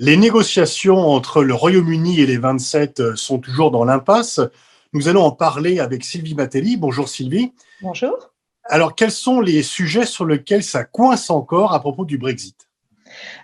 Les négociations entre le Royaume-Uni et les 27 sont toujours dans l'impasse. Nous allons en parler avec Sylvie Matelli. Bonjour Sylvie. Bonjour. Alors, quels sont les sujets sur lesquels ça coince encore à propos du Brexit?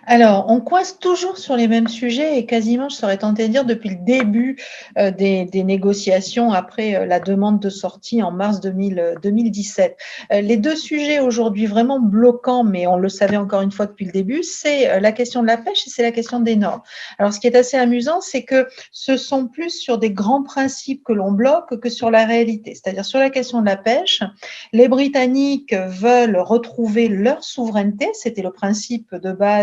Alors, on coince toujours sur les mêmes sujets et quasiment, je serais tentée de dire, depuis le début des négociations après la demande de sortie en mars 2017. Les deux sujets aujourd'hui vraiment bloquants, mais on le savait encore une fois depuis le début, c'est la question de la pêche et c'est la question des normes. Alors, ce qui est assez amusant, c'est que ce sont plus sur des grands principes que l'on bloque que sur la réalité. C'est-à-dire sur la question de la pêche, les Britanniques veulent retrouver leur souveraineté, c'était le principe de base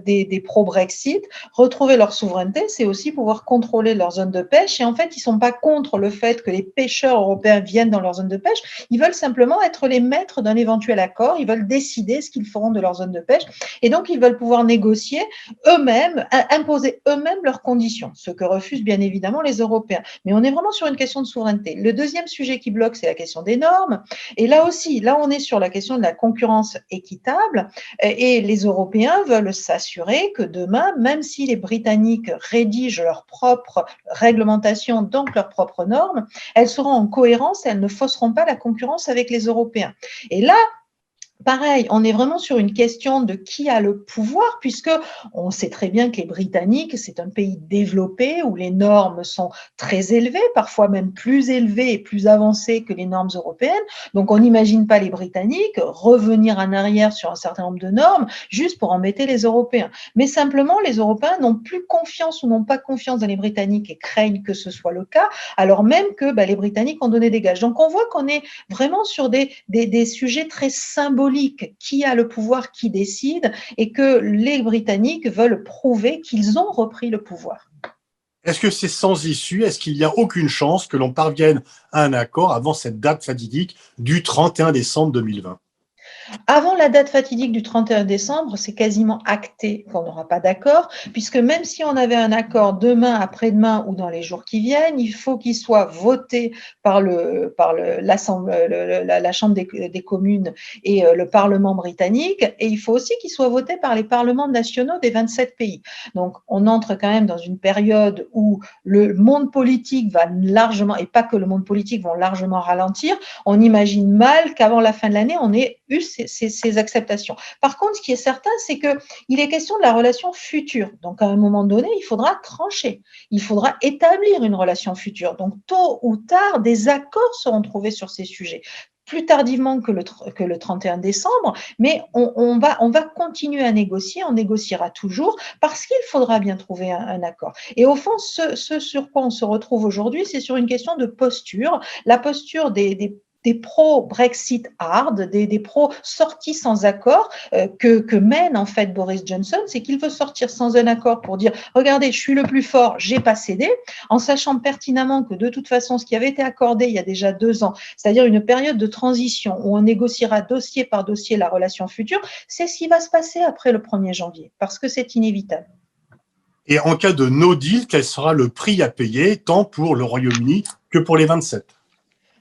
des pro-Brexit. Retrouver leur souveraineté, c'est aussi pouvoir contrôler leur zone de pêche. Et en fait, ils ne sont pas contre le fait que les pêcheurs européens viennent dans leur zone de pêche. Ils veulent simplement être les maîtres d'un éventuel accord. Ils veulent décider ce qu'ils feront de leur zone de pêche. Et donc, ils veulent pouvoir négocier eux-mêmes, imposer eux-mêmes leurs conditions, ce que refusent bien évidemment les Européens. Mais on est vraiment sur une question de souveraineté. Le deuxième sujet qui bloque, c'est la question des normes. Et là aussi, là, on est sur la question de la concurrence équitable. Et les Européens veulent s'assurer que demain, même si les Britanniques rédigent leur propre réglementation, donc leurs propres normes, elles seront en cohérence et elles ne fausseront pas la concurrence avec les Européens. Et là, pareil, on est vraiment sur une question de qui a le pouvoir, puisque on sait très bien que les Britanniques, c'est un pays développé où les normes sont très élevées, parfois même plus élevées et plus avancées que les normes européennes. Donc, on n'imagine pas les Britanniques revenir en arrière sur un certain nombre de normes juste pour embêter les Européens. Mais simplement, les Européens n'ont plus confiance ou n'ont pas confiance dans les Britanniques et craignent que ce soit le cas, alors même que les Britanniques ont donné des gages. Donc, on voit qu'on est vraiment sur des sujets très symboliques. Qui a le pouvoir, qui décide, et que les Britanniques veulent prouver qu'ils ont repris le pouvoir. Est-ce que c'est sans issue? Est-ce qu'il n'y a aucune chance que l'on parvienne à un accord avant cette date fatidique du 31 décembre 2020? Avant la date fatidique du 31 décembre, c'est quasiment acté qu'on n'aura pas d'accord, puisque même si on avait un accord demain, après-demain ou dans les jours qui viennent, il faut qu'il soit voté par la Chambre des communes et le Parlement britannique, et il faut aussi qu'il soit voté par les parlements nationaux des 27 pays. Donc, on entre quand même dans une période où le monde politique va largement, et pas que le monde politique, vont largement ralentir. On imagine mal qu'avant la fin de l'année, on ait eu ces acceptations. Par contre, ce qui est certain, c'est qu'il est question de la relation future. Donc, à un moment donné, il faudra trancher. Il faudra établir une relation future. Donc, tôt ou tard, des accords seront trouvés sur ces sujets. Plus tardivement que le 31 décembre, mais on va continuer à négocier, on négociera toujours parce qu'il faudra bien trouver un accord. Et au fond, ce sur quoi on se retrouve aujourd'hui, c'est sur une question de posture, la posture des pro-Brexit hard, des pro-sorties sans accord que mène en fait Boris Johnson, c'est qu'il veut sortir sans un accord pour dire « Regardez, je suis le plus fort, j'ai pas cédé », en sachant pertinemment que de toute façon, ce qui avait été accordé il y a déjà 2 ans, c'est-à-dire une période de transition où on négociera dossier par dossier la relation future, c'est ce qui va se passer après le 1er janvier, parce que c'est inévitable. Et en cas de no deal, quel sera le prix à payer, tant pour le Royaume-Uni que pour les 27?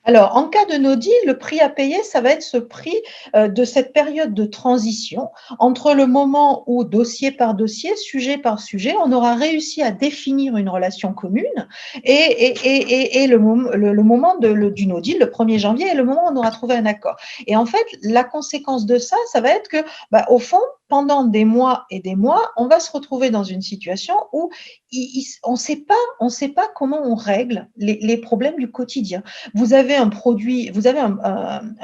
Alors, en cas de no deal, le prix à payer, ça va être ce prix de cette période de transition entre le moment où, dossier par dossier, sujet par sujet, on aura réussi à définir une relation commune et le moment du no deal, le 1er janvier, est le moment où on aura trouvé un accord. Et en fait, la conséquence de ça, ça va être que, au fond, pendant des mois et des mois, on va se retrouver dans une situation où on ne sait pas comment on règle les problèmes du quotidien. Vous avez un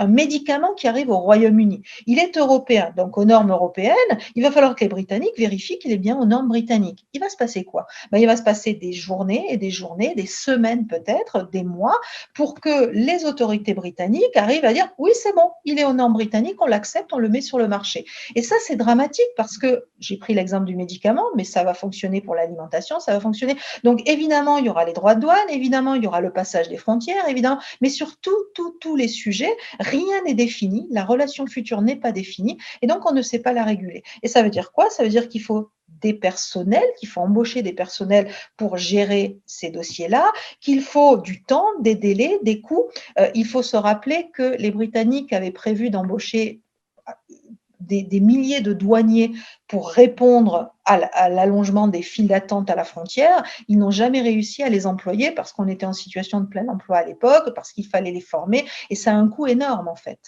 médicament qui arrive au Royaume-Uni. Il est européen, donc aux normes européennes. Il va falloir que les Britanniques vérifient qu'il est bien aux normes britanniques. Il va se passer quoi? Il va se passer des journées et des journées, des semaines peut-être, des mois, pour que les autorités britanniques arrivent à dire oui, c'est bon, il est aux normes britanniques, on l'accepte, on le met sur le marché. Et ça, c'est dramatique parce que j'ai pris l'exemple du médicament, mais ça va fonctionner pour l'alimentation, ça va fonctionner. Donc évidemment, il y aura les droits de douane, évidemment, il y aura le passage des frontières, évidemment, mais sur tous les sujets, rien n'est défini, la relation future n'est pas définie, et donc on ne sait pas la réguler. Et ça veut dire quoi? Ça veut dire qu'il faut des personnels, qu'il faut embaucher des personnels pour gérer ces dossiers-là, qu'il faut du temps, des délais, des coûts. Il faut se rappeler que les Britanniques avaient prévu d'embaucher des milliers de douaniers pour répondre à l'allongement des files d'attente à la frontière. Ils n'ont jamais réussi à les employer parce qu'on était en situation de plein emploi à l'époque, parce qu'il fallait les former, et ça a un coût énorme en fait.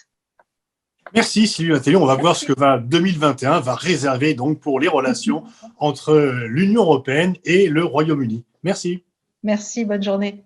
Merci Sylvie Mattei. On va voir ce que 2021 va réserver donc pour les relations entre l'Union européenne et le Royaume-Uni. Merci. Merci, bonne journée.